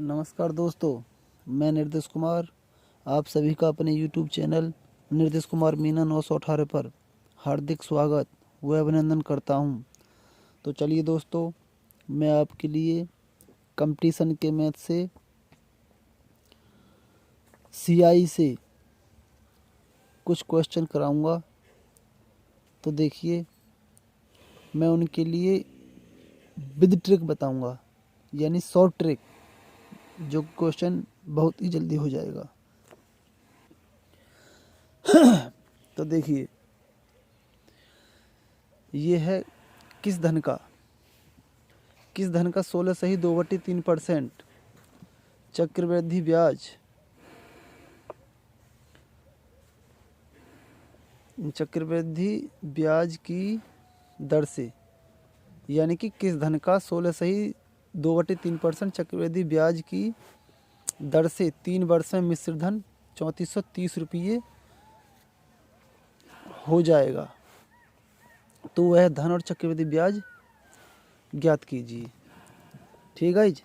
नमस्कार दोस्तों, मैं निर्देश कुमार आप सभी का अपने YouTube चैनल निर्देश कुमार मीना 918 पर हार्दिक स्वागत व अभिनंदन करता हूं। तो चलिए दोस्तों, मैं आपके लिए कंपटीशन के मैथ से CI से कुछ क्वेश्चन कराऊंगा। तो देखिए, मैं उनके लिए विद ट्रिक बताऊंगा, यानी शॉर्ट ट्रिक, जो क्वेश्चन बहुत ही जल्दी हो जाएगा। तो देखिए, ये है किस धन का 16 सही 2/3% चक्रवृद्धि ब्याज की दर से, यानी कि किस धन का 16 सही 2/3% चक्रवृद्धि ब्याज की दर से 3 वर्ष में मिश्र धन 3430 रुपये हो जाएगा। तो वह धन और चक्रवृद्धि ब्याज ज्ञात कीजिए। ठीक है जी।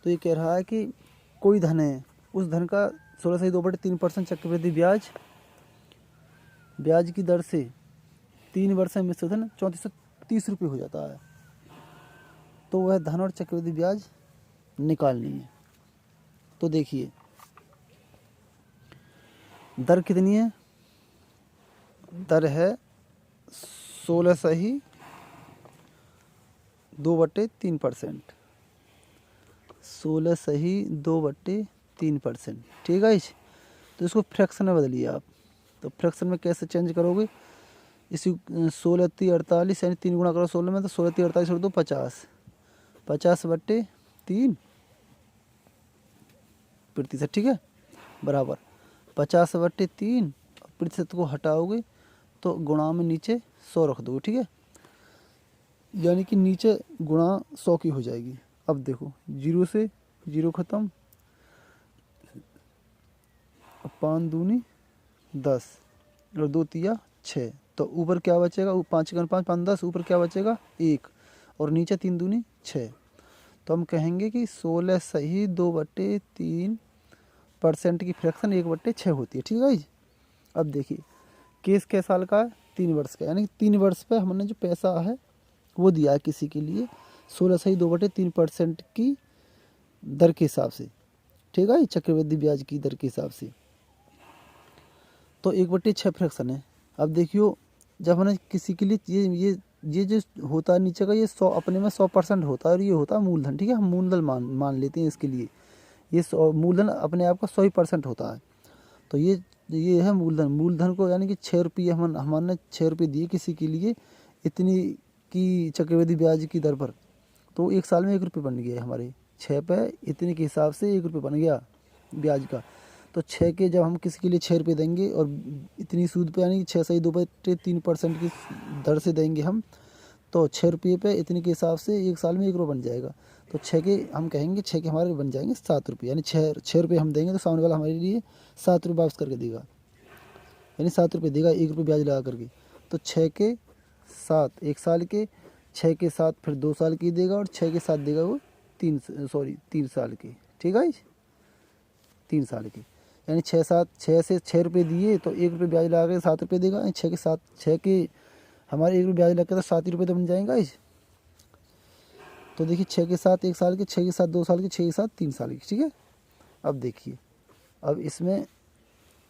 तो ये कह रहा है कि कोई धन है, उस धन का 16 सही 2/3% चक्रवृद्धि ब्याज की दर से 3 वर्ष में मिश्र धन 3430 रुपये हो जाता है। तो वह धन और चक्रवृद्धि ब्याज निकालनी है। तो देखिए, दर कितनी है? दर है 16 सही 2/3%। 16 सही 2/3%। ठीक है। तो इसको फ्रैक्शन में बदलिए आप। तो फ्रैक्शन में कैसे चेंज करोगे? इसी 16 3 48, यानी 3 गुणा करो 16 में, तो 16 3 48 और 2 50। 50/3%। ठीक है, बराबर 50/3। प्रतिशत को हटाओगे तो गुणा में नीचे 100 रख दो। ठीक है, यानी कि नीचे गुणा 100 की हो जाएगी। अब देखो, 0 से 0 खत्म, 5 दूनी 10 और 2 तिया 6। तो ऊपर क्या बचेगा? 5 5 5 10, ऊपर क्या बचेगा? 1, और नीचे 3 दूनी 6। तो हम कहेंगे कि 16 सही 2/3% की फ्रैक्शन 1/6 होती है। ठीक है जी। अब देखिए, केस कै साल का है? 3 वर्ष का, यानी 3 वर्ष पे हमने जो पैसा है वो दिया है किसी के लिए 16 सही 2/3% की दर के हिसाब से। ठीक है, चक्रवृद्धि ब्याज की दर के हिसाब से। तो 1/6 फ्रैक्शन है। अब देखियो, जब हमने किसी के लिए ये जो होता है नीचे का, ये 100 अपने में 100% होता है, और ये होता है मूलधन। ठीक है, हम मूलधन मान लेते हैं इसके लिए। ये मूलधन अपने आप का 100% होता है। तो ये है मूलधन को, यानी कि 6 रुपये हमने 6 रुपये दिए किसी के लिए इतनी की चक्रवृद्धि ब्याज की दर पर। तो 1 साल में 1 रुपये बन गया हमारे। 6 पे इतने के हिसाब से 1 रुपये बन गया ब्याज का। तो 6 के जब हम किसी के लिए 6 रुपये देंगे और इतनी सूद पे, यानी कि 6 सही 2/3% की दर से देंगे हम, तो 6 रुपये पे इतने के हिसाब से 1 साल में 1 रुपये बन जाएगा। तो 6 के हम कहेंगे, 6 के हमारे बन जाएंगे 7 रुपये, यानी 6 रुपये हम देंगे तो सामने वाला हमारे लिए 7 रुपये वापस करके देगा, यानी 7 रुपये देगा 1 रुपये ब्याज लगा करके। तो 6 के 7 1 साल के, 6 के 7 फिर 2 साल की देगा, और 6 के 7 देगा वो 3 साल के। ठीक है, 3 साल के, यानी 6 से 6 रुपये दिए तो 1 रुपये ब्याज लगा के 7 रुपये देगा। 6 के हमारे 1 रुपये ब्याज लगा के तो 7 ही रुपये तो बन जाएगा। तो देखिए, 6 के 7 1 साल के, 6 के 7 2 साल के, 6 के 7 3 साल की। ठीक है, अब देखिए, अब इसमें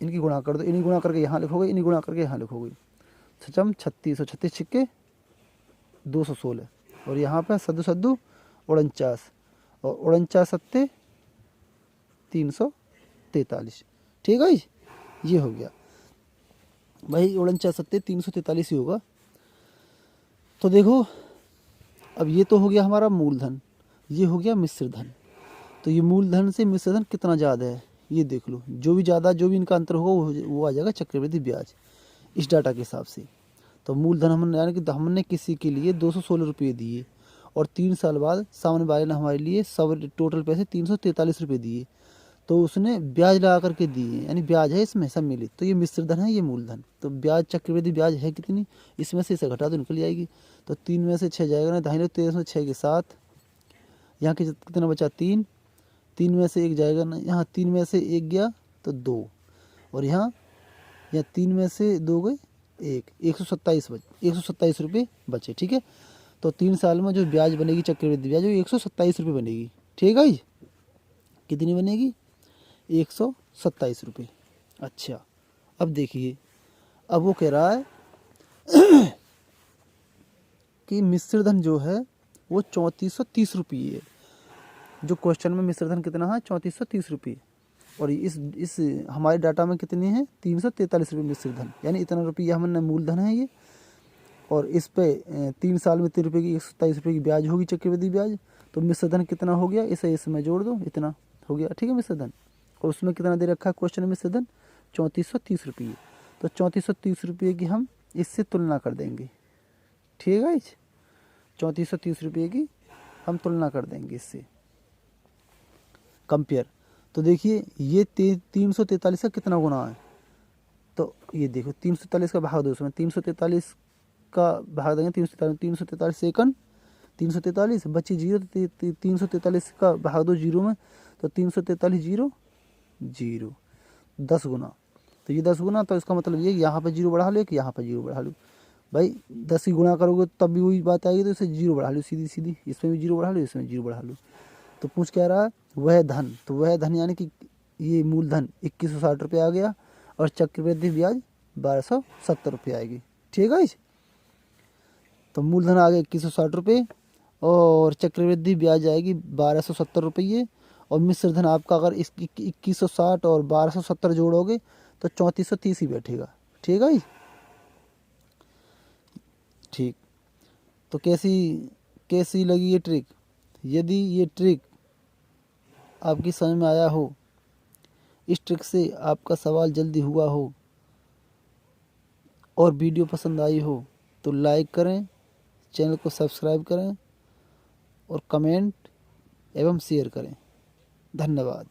इनकी गुणा कर दो। इन्हीं गुणा करके यहाँ लिखोगे, इन्हीं गुणा करके यहाँ लिखोगे। 36 36 छिक्के 216, और यहाँ पर सद्दू 49, और 49 सत्ते 343। ठीक है, ये हो गया भाई, 49 सत्ते 343 ही होगा। तो देखो, अब ये तो हो गया हमारा मूलधन, ये हो गया मिश्र धन। तो ये मूलधन से मिश्र धन कितना ज़्यादा है ये देख लो। जो भी ज़्यादा, जो भी इनका अंतर होगा वो आ जाएगा चक्रवृद्धि ब्याज, इस डाटा के हिसाब से। तो मूलधन हमने, यानी कि हमने किसी के लिए 216 रुपये दिए, और 3 साल बाद सामने वाले ने हमारे लिए सब टोटल पैसे 343 रुपये दिए, तो उसने ब्याज लगा करके दिए, यानी ब्याज है इसमें सम्मिलित। तो ये मिश्र धन है, ये मूलधन। तो ब्याज, चक्रवृद्धि ब्याज है कितनी, इसमें से इसे घटा तो निकल जाएगी। तो 3 में से 6 जाएगा ना, 2 13 से 6 के 7, यहाँ के कितना बचा 3, 3 में से 1 जाएगा ना, यहाँ 3 में से 1 गया तो 2, और यहाँ 3 में से 2 गए 1, 127 रुपये बचे। ठीक है, तो 3 साल में जो ब्याज बनेगी चक्रवृद्धि ब्याज वो 127 रुपये बनेगी। ठीक है जी, कितनी बनेगी? 127 रुपये। अच्छा, अब देखिए, अब वो कह रहा है कि मिश्र धन जो है वो 3430 रुपये है। जो क्वेश्चन में मिश्र धन कितना है? 3430 रुपये। और इस हमारे डाटा में कितनी है? 343 रुपये मिश्र धन, यानी इतना रुपया हमने मूलधन है ये, और इस पे 3 साल में 3 रुपये की 127 रुपये की ब्याज होगी चक्रवृद्धि ब्याज। तो मिश्र धन कितना हो गया? इसे इसमें जोड़ दो, इतना हो गया। ठीक है, मिश्र धन। और उसमें कितना दे रखा है क्वेश्चन में? मिश्र धन 3430 रुपये। तो 3430 रुपये की हम इससे तुलना कर देंगे। ठीक है, 3430 रुपये की हम तुलना कर देंगे इससे, कंपेयर। तो देखिए ये 343 का कितना गुना है? तो ये देखो 343 का भाग दो, उसमें 343 का भाग देंगे, 343 सेकंड, 343 बची 0, 343 का भाग दो 0 में, तो 343 0 0, 10 गुना। तो ये 10 गुना, तो इसका मतलब ये यहाँ पे 0 बढ़ा लो कि यहाँ पे 0 बढ़ा लो। भाई 10 की गुणा करोगे तब भी वही बात आएगी, तो इसे 0 बढ़ा लो सीधी सीधी, इसमें भी 0 बढ़ा लो, इसमें 0 बढ़ा लो। तो पूछ क्या रहा है? वह धन। तो वह धन यानी कि ये मूलधन 2160 रुपये आ गया, और चक्रवृद्धि ब्याज 1270 रुपये आएगी। ठीक है, तो मूलधन आ गया 2160 रुपये, और चक्रवृद्धि ब्याज आएगी 1270 रुपये, और मिश्र धन आपका अगर इस 2160 और 1270 जोड़ोगे तो 3430 ही बैठेगा। ठीक है, ठीक। तो कैसी लगी ये ट्रिक? यदि ये ट्रिक आपकी समझ में आया हो, इस ट्रिक से आपका सवाल जल्दी हुआ हो, और वीडियो पसंद आई हो तो लाइक करें, चैनल को सब्सक्राइब करें, और कमेंट एवं शेयर करें। धन्यवाद।